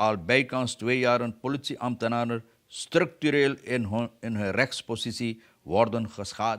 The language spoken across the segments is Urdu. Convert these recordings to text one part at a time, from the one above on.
al bijkans 2 jaren politieambtenaren structureel in hun rechtspositie worden geschaad।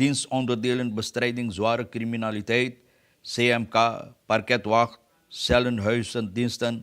dienstonderdelen bestrijding zware criminaliteit, CMK, parketwacht, cellenhuizen, diensten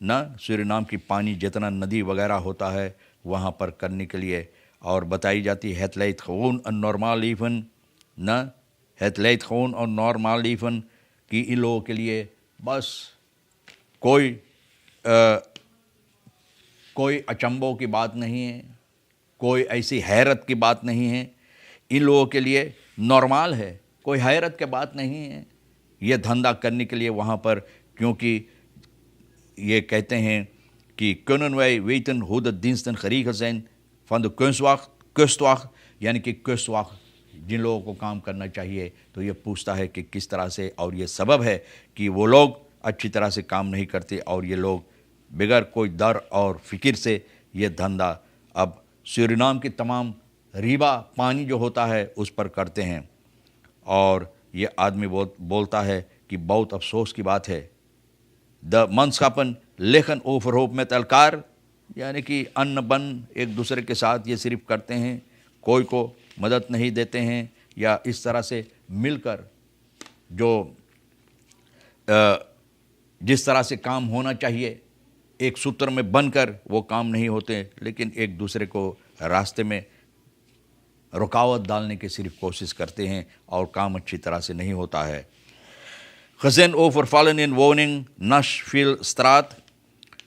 نہ سورینام کی پانی جتنا ندی وغیرہ ہوتا ہے وہاں پر کرنے کے لیے، اور بتائی جاتی ہے ہیتلیت خون اور نارمال لیفن نہ ہیتلیت خون اور نارمال لیفن کی ان لوگوں کے لیے بس کوئی اچنبھوں کی بات نہیں ہے، کوئی ایسی حیرت کی بات نہیں ہے، ان لوگوں کے لیے نارمل ہے، کوئی حیرت کی بات نہیں ہے یہ دھندا کرنے کے لیے وہاں پر، کیونکہ یہ کہتے ہیں کہ کنن وی ویتن ہود دینستن خریق زین فند کستواخ، یعنی کہ کستواخ جن لوگوں کو کام کرنا چاہیے تو یہ پوچھتا ہے کہ کس طرح سے، اور یہ سبب ہے کہ وہ لوگ اچھی طرح سے کام نہیں کرتے، اور یہ لوگ بغیر کوئی ڈر اور فکر سے یہ دھندا اب سورینام کی تمام ریبا پانی جو ہوتا ہے اس پر کرتے ہیں۔ اور یہ آدمی بولتا ہے کہ بہت افسوس کی بات ہے، دا منسکاپن لیکن اوفر ہوپ میں تلکار، یعنی کہ ان بن ایک دوسرے کے ساتھ یہ صرف کرتے ہیں، کوئی کو مدد نہیں دیتے ہیں، یا اس طرح سے مل کر جو جس طرح سے کام ہونا چاہیے ایک سوتر میں بن کر وہ کام نہیں ہوتے، لیکن ایک دوسرے کو راستے میں رکاوٹ ڈالنے کی صرف کوشش کرتے ہیں اور کام اچھی طرح سے نہیں ہوتا ہے۔ خزین اوفر فالن ان ووننگ نش فیل استرات،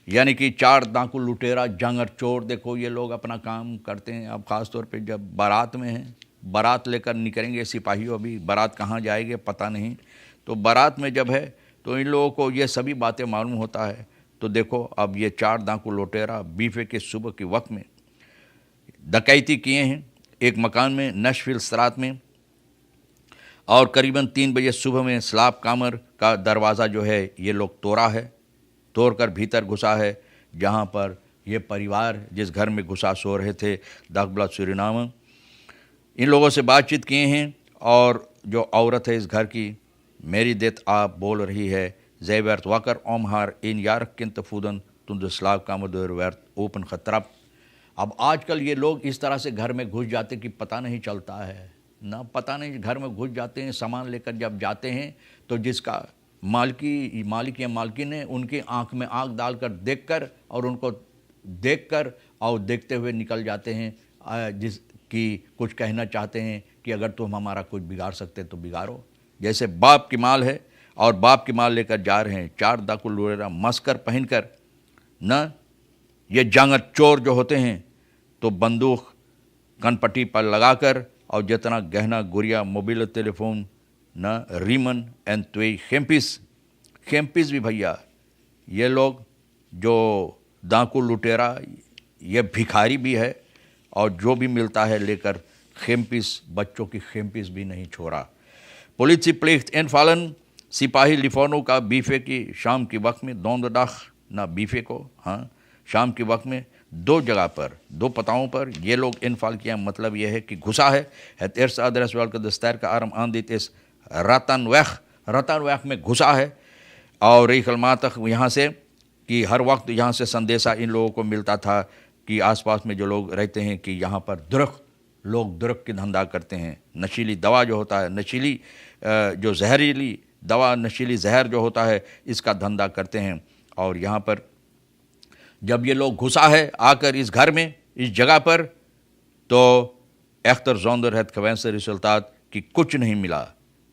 یعنی کہ 4 ڈاکو لٹیرا جنگر چور، دیکھو یہ لوگ اپنا کام کرتے ہیں۔ اب خاص طور پہ جب بارات میں ہیں، بارات لے کر نکلیں گے سپاہیوں، ابھی بارات کہاں جائے گے پتہ نہیں، تو بارات میں جب ہے تو ان لوگوں کو یہ سبھی باتیں معلوم ہوتا ہے۔ تو دیکھو اب یہ 4 ڈاکو لٹیرا بیفے کے صبح کے وقت میں ڈکیتی کیے ہیں ایک مکان میں نشفیل استرات میں، اور قریباً 3 بجے صبح میں سلاب کامر کا دروازہ جو ہے یہ لوگ توڑ کر بھیتر گھسا ہے، جہاں پر یہ پریوار جس گھر میں گھسا سو رہے تھے داغبلا سورینام۔ ان لوگوں سے بات چیت کیے ہیں، اور جو عورت ہے اس گھر کی میری دیت آپ بول رہی ہے زی ویرت واکر اومہار ان یارک کنت فودن تند سلاب کامر دور ویرت اوپن خطرب۔ اب آج کل یہ لوگ اس طرح سے گھر میں گھس جاتے کہ پتہ نہیں چلتا ہے، نہ پتہ نہیں، گھر میں گھس جاتے ہیں، سامان لے کر جب جاتے ہیں تو جس کا مالک یا مالکن ہے ان کی آنکھ میں آنکھ ڈال کر دیکھ کر اور ان کو دیکھ کر اور دیکھتے ہوئے نکل جاتے ہیں، جس کی کچھ کہنا چاہتے ہیں کہ اگر تم ہمارا کچھ بگاڑ سکتے تو بگاڑو، جیسے باپ کی مال ہے اور باپ کی مال لے کر جا رہے ہیں۔ 4 ڈاکو لٹیرا مسکر پہن کر نہ یہ جانگر چور جو ہوتے ہیں تو بندوق کن پٹی پر لگا کر اور جتنا گہنا گڑیا موبائل ٹیلی فون نہ ریمن این توئی کھیمپس بھی بھیا، یہ لوگ جو ڈاکو لٹیرا یہ بھکاری بھی ہے، اور جو بھی ملتا ہے لے کر کھیمپس، بچوں کی کھیمپس بھی نہیں چھوڑا۔ پولیسی پلیخت این فالن سپاہی لفونو کا بیفے کی شام کے وقت میں دوندڈاخ نہ بیفے کو شام کے وقت میں 2 جگہ پر 2 پتاؤں پر یہ لوگ انفال کیا، مطلب یہ ہے کہ گھسا ہے۔ ارس آدرس وال کا دستار کا آرم آندیت اس رتن ویخ میں گھسا ہے، اور ریخ الماتخ یہاں سے کہ ہر وقت یہاں سے سندیشہ ان لوگوں کو ملتا تھا کہ آس پاس میں جو لوگ رہتے ہیں کہ یہاں پر لوگ درخت کی دھندا کرتے ہیں، نشیلی دوا جو ہوتا ہے، نشیلی جو زہریلی دوا، نشیلی زہر جو ہوتا ہے اس کا دھندا کرتے ہیں۔ اور یہاں پر جب یہ لوگ گھسا ہے آ کر اس گھر میں اس جگہ پر، تو اختر زوندر ہے خوینسر رسلتات کہ کچھ نہیں ملا۔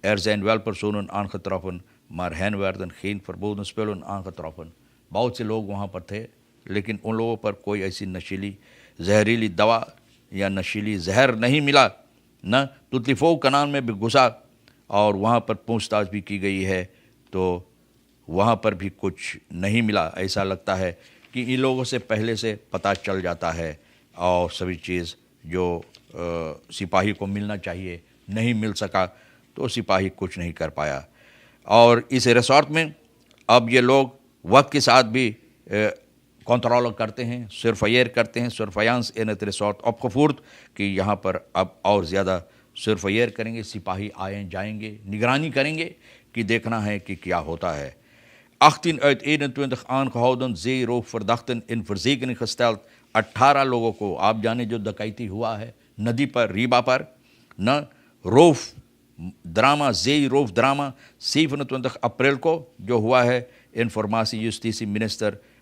ایرزین ویل پر سونن آن خطرافن مار ہین ویردن خین فربودن سپیلن آن خطرافن، بہت سے لوگ وہاں پر تھے لیکن ان لوگوں پر کوئی ایسی نشیلی زہریلی دوا یا نشیلی زہر نہیں ملا، نہ تتلیفو کنان میں بھی گھسا، اور وہاں پر پوچھ تاچھ بھی کی گئی ہے تو وہاں پر بھی کچھ نہیں ملا۔ ایسا لگتا ہے کہ ان لوگوں سے پہلے سے پتہ چل جاتا ہے، اور سبھی چیز جو سپاہی کو ملنا چاہیے نہیں مل سکا، تو سپاہی کچھ نہیں کر پایا۔ اور اس ریسورٹ میں اب یہ لوگ وقت کے ساتھ بھی کنٹرول کرتے ہیں، سرفیئر کرتے ہیں، سرفیانس اینت ریسورٹ آف خفورت، کہ یہاں پر اب اور زیادہ سرفیئر کریں گے، سپاہی آئیں جائیں گے، نگرانی کریں گے کہ دیکھنا ہے کہ کیا ہوتا ہے۔ 18 uit 21 aangehouden zeeroofverdachten in verzekering gesteld۔ 18 لوگوں کو آپ جانے جو ڈکیتی ہوا ہے ندی پر، ریبا پر، نہ روف ڈراما زی روف ڈراما 27 اپریل کو جو ہوا ہے، انفارماسی جسٹیسی minister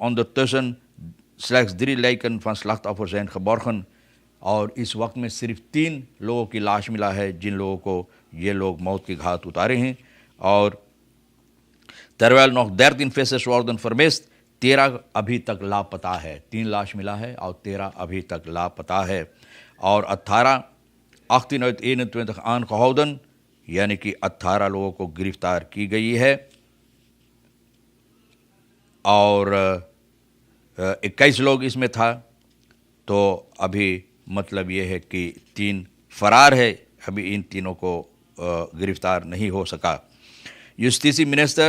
ondertussen slechts 3 lijken van slachtoffers zijn geborgen, اور اس وقت میں صرف 3 لوگوں کی لاش ملا ہے جن لوگوں کو یہ لوگ موت کے گھاٹ اتارے ہیں. اور terwijl nog 13 vissers worden vermist, 13 ابھی تک لاپتہ ہے. 3 لاش ملا ہے اور 13 ابھی تک لاپتہ ہے. اور 18 uit 21 aangehouden, یعنی کہ 18 لوگوں کو گرفتار کی گئی ہے. اور 21 لوگ اس میں تھا. تو ابھی مطلب یہ ہے کہ 3 فرار ہے, ابھی ان تینوں کو گرفتار نہیں ہو سکا. Justitie minister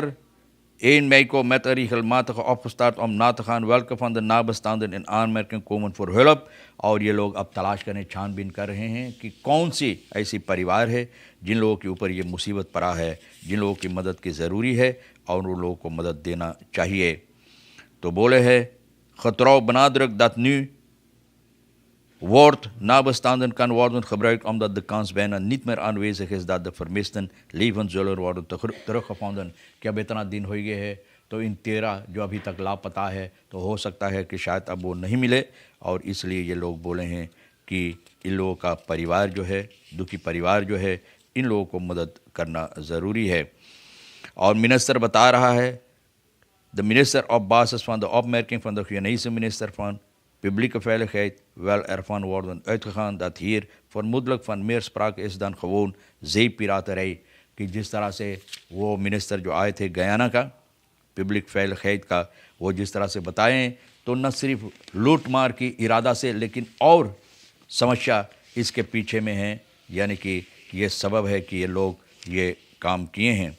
1 mei met een regelmatige opgestart om na te gaan welke van de nabestaanden in aanmerking komen voor hulp. اور یہ لوگ اب تلاش کرنے چھان بین کر رہے ہیں کہ کون سی ایسی پریوار ہے جن لوگوں کے اوپر یہ مصیبت پڑا ہے, جن لوگوں کی مدد کی ضروری ہے اور ان لوگوں کو مدد دینا چاہیے. تو بولے ہے getrouw benadrukt dat nu woord nabestaanden kan worden gebruikt omdat de kans bijna niet meer aanwezig is dat de vermisten levend zullen worden teruggevonden. کہ اب اتنا دن ہو گئے ہے تو ان 13 جو ابھی تک لاپتہ ہے تو ہو سکتا ہے کہ شاید اب وہ نہیں ملے, اور اس لیے یہ لوگ بولے ہیں کہ ان لوگوں کا پریوار جو ہے, دکھی پریوار جو ہے, ان لوگوں کو مدد کرنا ضروری ہے. اور منسٹر بتا رہا ہے de minister op basis van de opmerking van de Guyanaese minister van Publieke Veiligheid wel ervan worden uitgegaan dat hier vermoedelijk van meer sprake is dan gewoon zeepiraterij. کہ جس طرح سے وہ منسٹر جو آئے تھے گیانا کا پبلک ویلفیئر کا, وہ جس طرح سے بتائیں تو نہ صرف لوٹ مار کی ارادہ سے لیکن اور سمسیا اس کے پیچھے میں ہیں, یعنی کہ یہ سبب ہے کہ یہ لوگ یہ کام کیے ہیں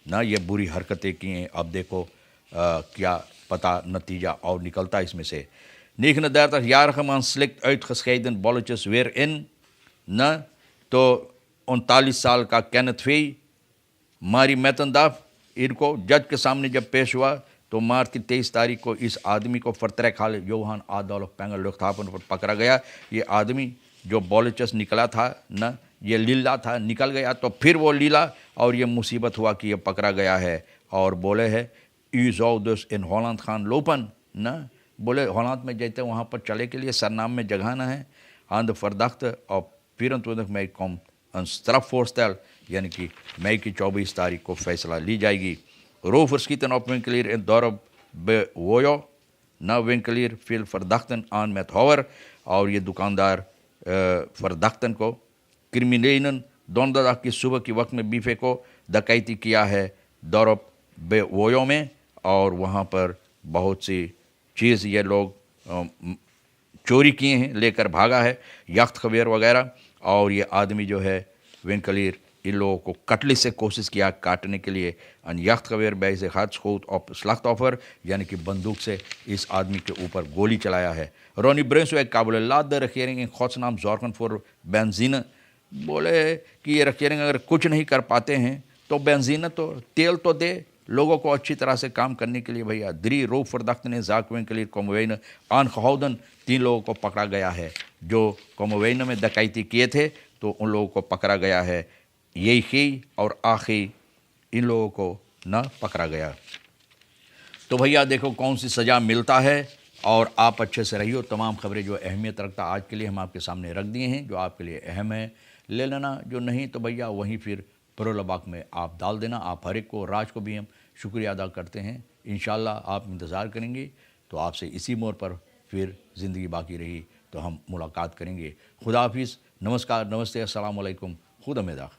نا, یہ بری حرکتیں کی ہیں. اب دیکھو کیا پتہ نتیجہ اور نکلتا اس میں سے. 39-jarige man slikt uitgescheiden bolletjes weer in. نہ تو 39 سال کا کینتھ وی ماری میتنداف, ان کو جج کے سامنے جب پیش ہوا تو مارچ کی 23 تاریخ کو اس آدمی کو فرتریکھال یوہان آدولف پینگل لکھتاپن پر پکڑا گیا. یہ آدمی جو بولچس نکلا تھا نہ, یہ لیلا تھا, نکل گیا تو پھر وہ لیلا اور یہ مصیبت ہوا کہ یہ پکڑا گیا ہے. اور بولے ہے u zou dus in Holland gaan lopen نہ, بولے ہالینڈ میں جاتے وہاں پر چلے کے لیے سرنام میں جگانا ہے. aan de verdachte op 24 mei komt een strafvoorstel, یعنی کہ مئی کی 24 تاریخ کو فیصلہ لی جائے گی. Rovers schieten op winkelier in dorp Bewoyo. Na winkelier viel verdachten aan met houwer, اور یہ دکاندار فرداختن کو کرمینلین donderdag کی صبح کے وقت میں بیفے کو ڈکیتی کیا ہے dorp Bewoyo میں, اور وہاں پر بہت سی چیز یہ لوگ چوری کیے ہیں, لے کر بھاگا ہے, یخت خبیر وغیرہ. اور یہ آدمی جو ہے وینکلیر ان لوگوں کو کٹلی سے کوشش کیا کاٹنے کے لیے. ان یخت خبیر بیس خط خود اور سلاختوفر, یعنی کہ بندوق سے اس آدمی کے اوپر گولی چلایا ہے. رونی برنسو ایک قابل اللہ در رکھیرنگ خود نام زورکن فور بینزین, بولے کہ یہ رکھیرنگ اگر کچھ نہیں کر پاتے ہیں تو بینزین تو تیل تو دے لوگوں کو اچھی طرح سے کام کرنے کے لیے. بھیا دری رو فردخت نے زاک وینکلیر کوموین آن خہودن 3 لوگوں کو پکڑا گیا ہے جو کوموین میں ڈکیتی کیے تھے, تو ان لوگوں کو پکڑا گیا ہے. یہی خی اور آخی ان لوگوں کو نہ پکڑا گیا. تو بھیا دیکھو کون سی سزا ملتا ہے, اور آپ اچھے سے رہیو. تمام خبریں جو اہمیت رکھتا آج کے لیے ہم آپ کے سامنے رکھ دیے ہیں, جو آپ کے لیے اہم ہے لے لینا, جو نہیں تو بھیا وہیں پھر پرولباک میں آپ ڈال دینا. آپ ہر ایک کو, راج کو بھی ہم شکریہ ادا کرتے ہیں. انشاءاللہ آپ انتظار کریں گے تو آپ سے اسی موڑ پر پھر زندگی باقی رہی تو ہم ملاقات کریں گے. خدا حافظ, نمسکار, نمستے, السلام علیکم, خدا میداخ.